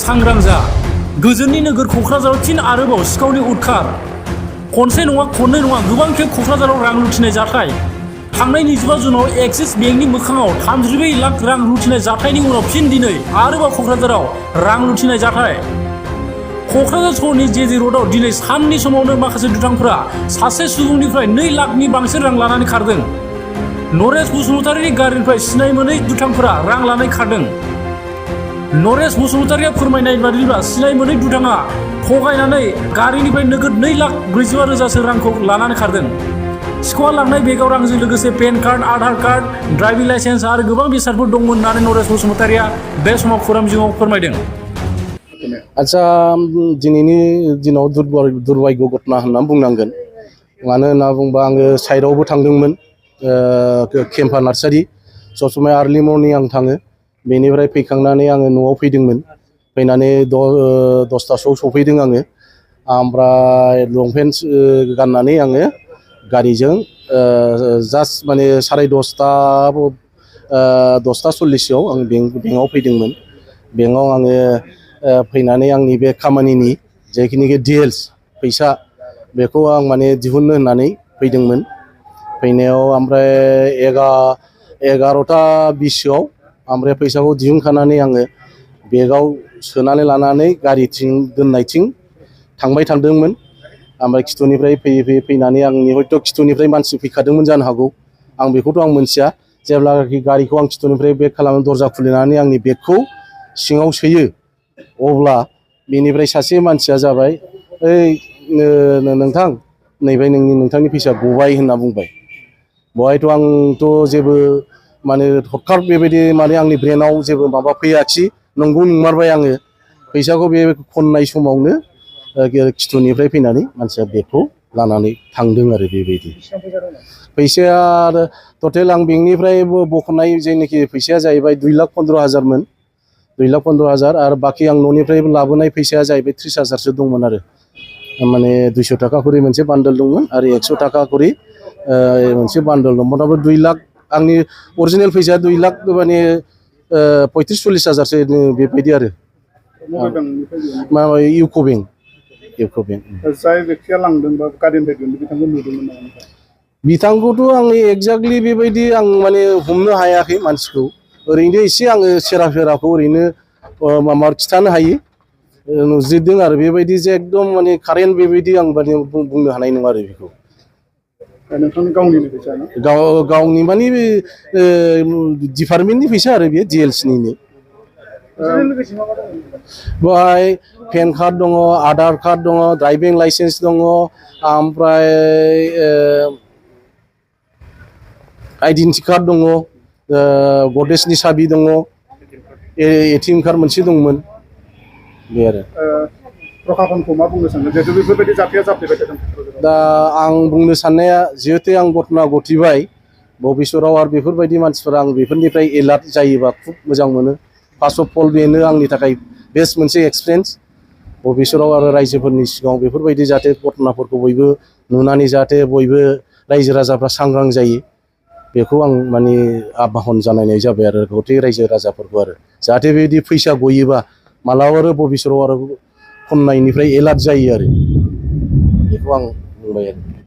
सांग्रां जा गोजोननि नोगोर क'क्राझाराव फिन आरोबाव सिखावनि उदखार खनसे नङा खननै नङा गोबां खेब क'क्राझाराव रां लुथिनाय जाथाय थांनाय 25 जुनाव एक्सिस बेंकनि मोखाङाव 34 लाख रां लुथिनाय जाथायनि उनाव फिन दिनै आरोबाव क'क्राझाराव रां लुथिनाय जाथाय क'क्राझार सहरनि जेजे र'डआव दिनै साननि समावनो माखासे दुथांफोरा सासे सुबुंनिफ्राय 2 लाखनि बांसिन रां लानानै खारदों नरेश बसुमतारिनि गारिनिफ्राय सिनाय मोनै दुथांफोरा रां लानानै खारदों नरेश बसुमतारिया फोरमायनाय बादिब्ला सिनाय मोनै दुथाङा थगायनानै गारिनिफ्राय नोगोद 2,45,000सो रांखौ लानानै खारदों सिखावा लांनाय बेगाव रांजों लोगोसे PAN card Aadhaar card driving licence आरो गोबां बेसादफोर दंमोन होननानै नरेश बसुमतारिया बे समाव खौरां बिजोङाव फोरमायदों। आच्छा दिनैनि दिनाव दुर्भाग्य घटना होनना बुंनांगोन मानो होनना बुंबा आङो साइडआवबो थांदोंमोन केम्पा नार्सारि सब समाय आर्लि मर्निं आं थाङो बेनिफ्राय फैखांनानै आङो न'आव फैदोंमोन फैनानै 10थासोआव सफैदों आङो ओमफ्राय लंपेन्ट गाननानै आङो गारिजों जास्ट माने 10:30 आं बेंकआव फैदोंमोन बेंकआव आङो फैनानै आंनि बे खामानिनि जेखिनिखि डिटेल्स फैसा बेखौ आं माने दिहुननो होननानै फैदोंमोन फैनायाव ओमफ्राय 11:20 ओमफ्राय फैसाखौ दिहुनखानानै आङो बेगाव सोनानै लानानै गारिथिं दोननायथिं थांबाय थांदोंमोन ओमफ्राय खिथुनिफ्राय फैयै फैनानै आंनि हयथ' खिथुनिफ्राय मानसि फैखादोंमोन जानो हागौ आं बेखौथ' आं मोनथिया जेब्लाखि गारिखौ आं खिथुनिफ्राय बेक खालामो दरजा खुलिनानै आंनि बेगखौ सिङाव सोयो अब्ला बेनिफ्राय सासे मानसिया जाबाय ओइ नोंथां नैबे नोंथांनि फैसा गबाय होनना बुंबाय बहायथ' आंथ' जेबो माने हरखाब बेबायदि माने आंनि ब्रेनाव जेबो माबा फैयाखिसै नंगौ नंमारबाय आङो फैसाखौ बे खननाय समावनो खिथुनिफ्राय फैनानै मानसिया बेगखौ लानानै थांदों आरो बेबायदि फैसाया टटेल आं बेंकनिफ्राय बख'नाय जेनाखि फैसाया जाहैबाय 2,15,000मोन 2,15,000 आरो बाखि आं न'निफ्राय लाबोनाय फैसाया जाहैबाय 30,000सो दंमोन आरो माने 200 थाखा करि मोनसे बान्डल दंमोन आरो 100 थाखा करि मोनसे बान्डल दं मथा मथि 2 लाख आंनि अरिजिनेल फैसाया 2 लाख माने 35-40,000सो बेबायदि आरो माबा इउक' बेंक जाय बेक्तिया लांदों बा गारिनिफ्राय दिहुनदों बिथांखौ नुदोंमोन नामा बिथांखौथ' आं एक्जाक्टलि बेबायदि आं माने हमनो हायाखै मानसिखौ ओरैनो एसे आङो सेराफेराखौ ओरैनो माबा खिथानो हायो नुजिरदों आरो बेबायदि जे एकदम माने कारेन्ट बेबायदि आं माने बुंनो हानाय नङा आरो बेखौ नोंथांनि गावनिनो फैसा ना गावनि माने डिपार्टमेन्टनि फैसा आरो बेयो डिएलसिनिनो बेवहाय पेन कार्ड दङ आधार कार्ड दङ ड्राइभिं लाइसेन्स दङ ओमफ्राय आइडेन्टि कार्ड दङ गद्रेजनि साबि दङ एटिएम कार्ड मोनसे दंमोन बे आरो प्रखाखनखौ मा बुंनो सानो जिहेतु बेफोरबायदि जाथाया जाफ्लेबाय थादों दा आं बुंनो साननाया जिहेतु आं घटना घटिबाय भबिसतआव आरो बेफोरबायदि मानसिफोरा आं बेफोरनिफ्राय एलार्ट जायोबा खुब मोजां मोनो फार्स्ट अफ अल बेनो आंनि थाखाय बेस्ट मोनसे एक्सपिरियेन्स भबिसतआव आरो रायजोफोरनि सिगाङाव बेफोरबायदि जाहाथे घटनाफोरखौ बयबो नुनानै जाहाथे बयबो रायजो राजाफ्रा सांग्रां जायो बेखौ आं माने आबाहन जानायनाय जाबाय आरो गथै रायजो राजाफोरखौ आरो जाहाथे बेबायदि फैसा गयोबा मालाबा आरो भबिसतआव आरो खननायनिफ्राय एलार्ट जायो आरो बेखौ आं बुंबाय आरो